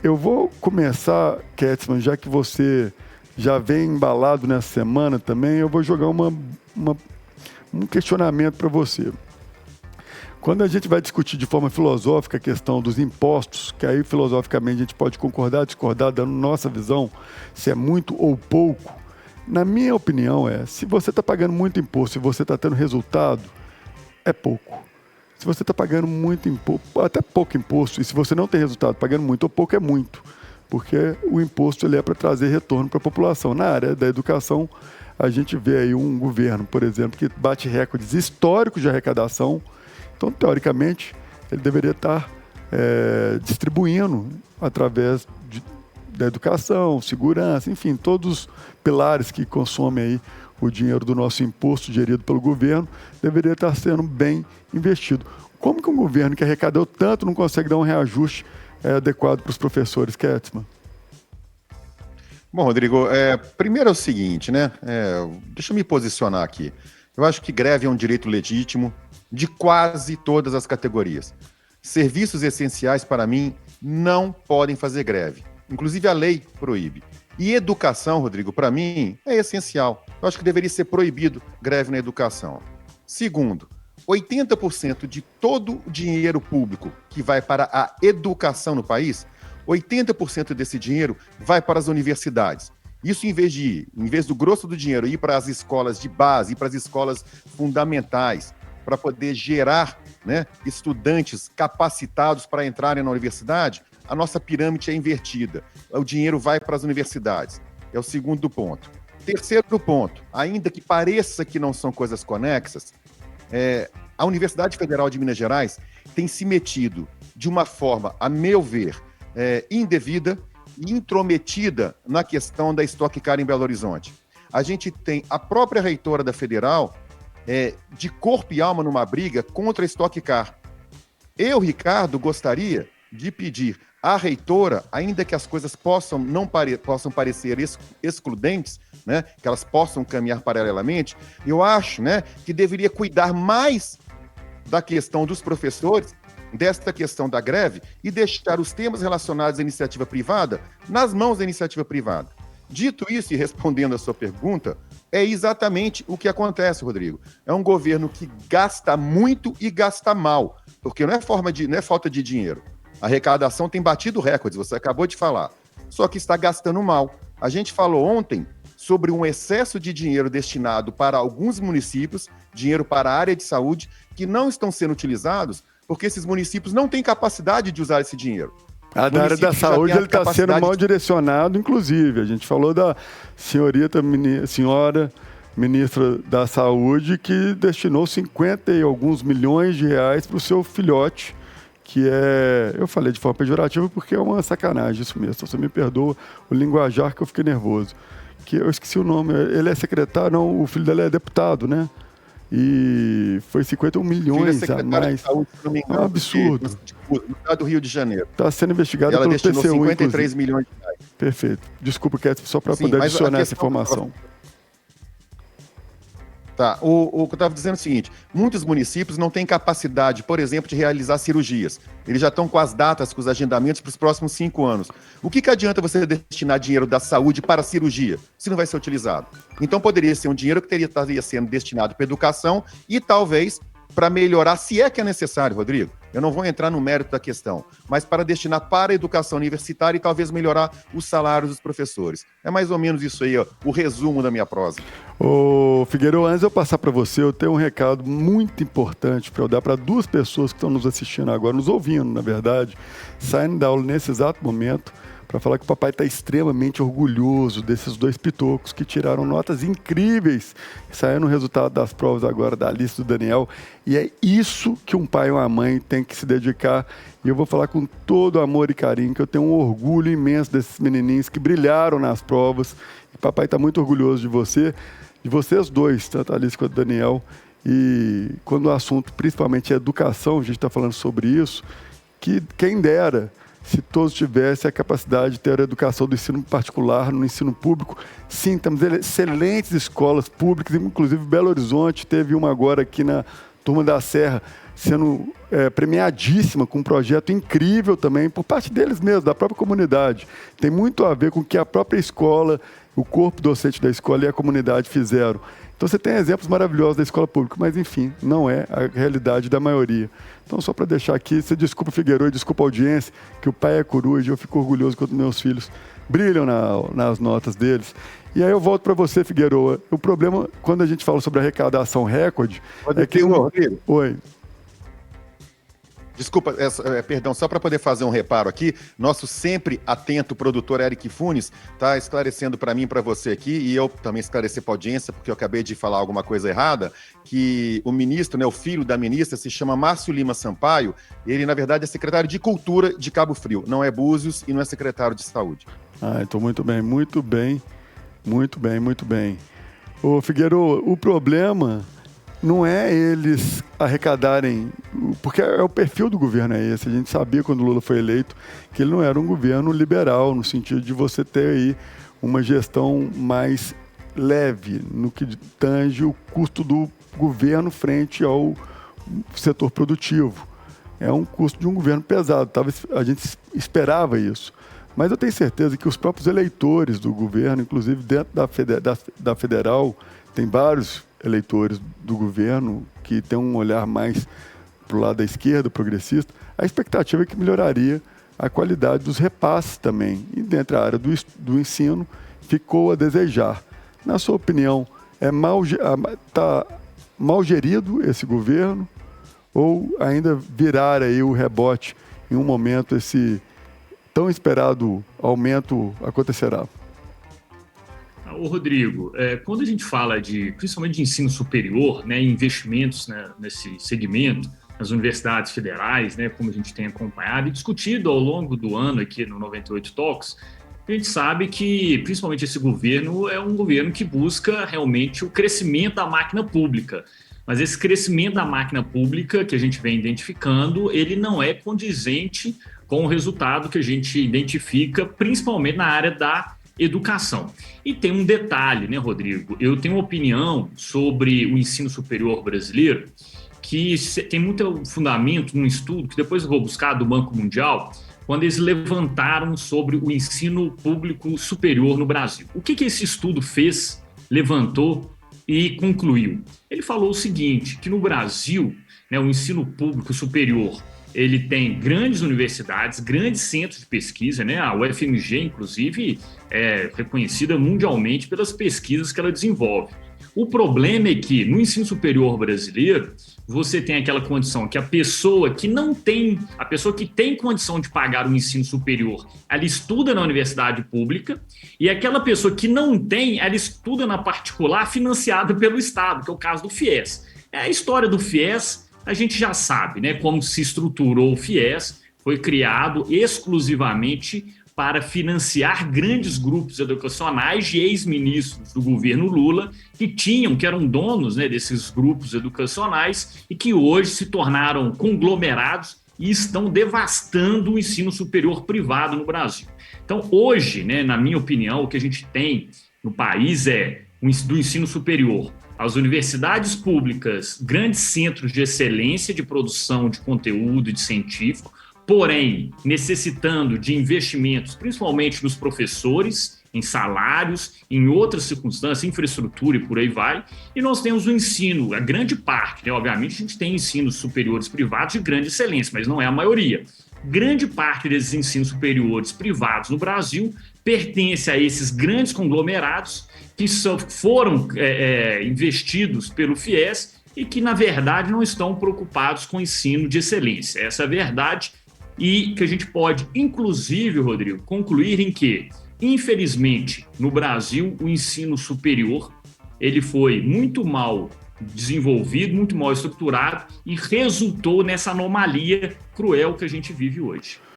Eu vou começar, Ketzmann, já que você já vem embalado nessa semana também, eu vou jogar um questionamento para você. Quando a gente vai discutir de forma filosófica a questão dos impostos, que aí filosoficamente a gente pode concordar, discordar, dando nossa visão, se é muito ou pouco, na minha opinião se você está pagando muito imposto e você está tendo resultado, é pouco. Se você está pagando muito imposto, até pouco imposto, e se você não tem resultado pagando muito ou pouco, é muito. Porque o imposto ele é para trazer retorno para a população. Na área da educação, a gente vê aí um governo, por exemplo, que bate recordes históricos de arrecadação. Então, teoricamente, ele deveria estar distribuindo através da educação, segurança, enfim, todos os pilares que consomem aí o dinheiro do nosso imposto gerido pelo governo deveria estar sendo bem investido. Como que um governo que arrecadou tanto não consegue dar um reajuste adequado para os professores, Ketzmann? Bom, Rodrigo, primeiro é o seguinte, né? Deixa eu me posicionar aqui. Eu acho que greve é um direito legítimo de quase todas as categorias. Serviços essenciais, para mim, não podem fazer greve. Inclusive, a lei proíbe. E educação, Rodrigo, para mim, é essencial. Eu acho que deveria ser proibido greve na educação. Segundo, 80% de todo o dinheiro público que vai para a educação no país, 80% desse dinheiro vai para as universidades. Isso em vez do grosso do dinheiro ir para as escolas de base, ir para as escolas fundamentais, para poder gerar, né, estudantes capacitados para entrarem na universidade, a nossa pirâmide é invertida. O dinheiro vai para as universidades. É o segundo ponto. Terceiro ponto, ainda que pareça que não são coisas conexas, a Universidade Federal de Minas Gerais tem se metido de uma forma, a meu ver, indevida e intrometida na questão da Stock Car em Belo Horizonte. A gente tem a própria reitora da Federal de corpo e alma numa briga contra a Stock Car. Eu, Ricardo, gostaria de pedir à reitora, ainda que as coisas possam parecer excludentes, né, que elas possam caminhar paralelamente, eu acho, né, que deveria cuidar mais da questão dos professores, desta questão da greve, e deixar os temas relacionados à iniciativa privada nas mãos da iniciativa privada. Dito isso, e respondendo a sua pergunta, é exatamente o que acontece, Rodrigo. É um governo que gasta muito e gasta mal, porque não é falta de dinheiro. A arrecadação tem batido recordes, você acabou de falar, só que está gastando mal. A gente falou ontem sobre um excesso de dinheiro destinado para alguns municípios, dinheiro para a área de saúde, que não estão sendo utilizados porque esses municípios não têm capacidade de usar esse dinheiro. A da área da saúde ele está sendo mal direcionado, inclusive. A gente falou da senhora ministra da Saúde, que destinou 50 e alguns milhões de reais para o seu filhote, que eu falei de forma pejorativa porque é uma sacanagem isso mesmo. Você me perdoa o linguajar que eu fiquei nervoso. Que eu esqueci o nome, ele é secretário, não, o filho dela é deputado, né? E foi 51 milhões a mais. Saúde, é um absurdo. No estado do Rio de Janeiro. Está sendo investigado pelo TCU, inclusive. 53 milhões de reais. Perfeito. Desculpa, Ketzmann, só para poder adicionar essa informação. Tá. O que eu estava dizendo é o seguinte, muitos municípios não têm capacidade, por exemplo, de realizar cirurgias. Eles já estão com as datas, com os agendamentos para os próximos 5 anos. O que adianta você destinar dinheiro da saúde para a cirurgia, se não vai ser utilizado? Então poderia ser um dinheiro que estaria sendo destinado para a educação e talvez para melhorar, se é que é necessário, Rodrigo. Eu não vou entrar no mérito da questão, mas para destinar para a educação universitária e talvez melhorar os salários dos professores. É mais ou menos isso aí, ó, o resumo da minha prosa. Ô, Figueiredo, antes de eu passar para você, eu tenho um recado muito importante para eu dar para 2 pessoas que estão nos assistindo agora, nos ouvindo, na verdade, saindo da aula nesse exato momento, para falar que o papai está extremamente orgulhoso desses 2 pitocos que tiraram notas incríveis, saindo o resultado das provas agora da Alice e do Daniel, e é isso que um pai e uma mãe tem que se dedicar, e eu vou falar com todo amor e carinho, que eu tenho um orgulho imenso desses menininhos que brilharam nas provas, e papai está muito orgulhoso de vocês 2, tanto a Alice quanto o Daniel, e quando o assunto principalmente é educação, a gente está falando sobre isso, que quem dera se todos tivessem a capacidade de ter a educação do ensino particular no ensino público. Sim, temos excelentes escolas públicas, inclusive Belo Horizonte teve uma agora aqui na Turma da Serra, sendo premiadíssima com um projeto incrível também, por parte deles mesmos, da própria comunidade. Tem muito a ver com o que a própria escola, o corpo docente da escola e a comunidade fizeram. Então você tem exemplos maravilhosos da escola pública, mas enfim, não é a realidade da maioria. Então só para deixar aqui, você desculpa o Figueiredo e desculpa a audiência, que o pai é coruja, eu fico orgulhoso quando meus filhos brilham nas notas deles. E aí eu volto para você, Figueiredo. O problema, quando a gente fala sobre arrecadação recorde, é que... Oi. Desculpa, perdão, só para poder fazer um reparo aqui, nosso sempre atento produtor Eric Funes está esclarecendo para mim e para você aqui, e eu também esclarecer para a audiência, porque eu acabei de falar alguma coisa errada, que o ministro, né, o filho da ministra, se chama Márcio Lima Sampaio, ele, na verdade, é secretário de Cultura de Cabo Frio, não é Búzios e não é secretário de Saúde. Então muito bem, muito bem, muito bem, muito bem. Ô, Figueiredo, o problema... não é eles arrecadarem, porque é o perfil do governo é esse. A gente sabia quando o Lula foi eleito que ele não era um governo liberal, no sentido de você ter aí uma gestão mais leve no que tange o custo do governo frente ao setor produtivo. É um custo de um governo pesado, a gente esperava isso. Mas eu tenho certeza que os próprios eleitores do governo, inclusive dentro da federal, tem vários eleitores do governo que tem um olhar mais para o lado da esquerda, progressista, a expectativa é que melhoraria a qualidade dos repasses também. E dentro da área do ensino, ficou a desejar. Na sua opinião, está mal gerido esse governo ou ainda virar aí o rebote em um momento esse tão esperado aumento acontecerá? Ô Rodrigo, quando a gente fala principalmente de ensino superior, né, investimentos, né, nesse segmento, nas universidades federais, né, como a gente tem acompanhado e discutido ao longo do ano aqui no 98 Talks, a gente sabe que, principalmente esse governo, é um governo que busca realmente o crescimento da máquina pública. Mas esse crescimento da máquina pública que a gente vem identificando, ele não é condizente com o resultado que a gente identifica, principalmente na área da educação. E tem um detalhe, né, Rodrigo? Eu tenho uma opinião sobre o ensino superior brasileiro que tem muito fundamento num estudo que depois eu vou buscar do Banco Mundial, quando eles levantaram sobre o ensino público superior no Brasil. O que esse estudo fez, levantou e concluiu? Ele falou o seguinte, que no Brasil, né, o ensino público superior ele tem grandes universidades, grandes centros de pesquisa, né? A UFMG, inclusive, é reconhecida mundialmente pelas pesquisas que ela desenvolve. O problema é que, no ensino superior brasileiro, você tem aquela condição que a pessoa que tem condição de pagar o ensino superior, ela estuda na universidade pública, e aquela pessoa que não tem, ela estuda na particular financiada pelo Estado, que é o caso do FIES. A história do FIES... a gente já sabe, né, como se estruturou o FIES, foi criado exclusivamente para financiar grandes grupos educacionais de ex-ministros do governo Lula que eram donos, né, desses grupos educacionais e que hoje se tornaram conglomerados e estão devastando o ensino superior privado no Brasil. Então, hoje, né, na minha opinião, o que a gente tem no país do ensino superior, as universidades públicas, grandes centros de excelência de produção de conteúdo de científico, porém necessitando de investimentos, principalmente nos professores, em salários, em outras circunstâncias, infraestrutura e por aí vai. E nós temos o ensino, a grande parte, né? Obviamente a gente tem ensinos superiores privados de grande excelência, mas não é a maioria. Grande parte desses ensinos superiores privados no Brasil pertence a esses grandes conglomerados que foram investidos pelo FIES e que, na verdade, não estão preocupados com o ensino de excelência. Essa é a verdade e que a gente pode, inclusive, Rodrigo, concluir em que, infelizmente, no Brasil, o ensino superior ele foi muito mal desenvolvido, muito mal estruturado e resultou nessa anomalia cruel que a gente vive hoje.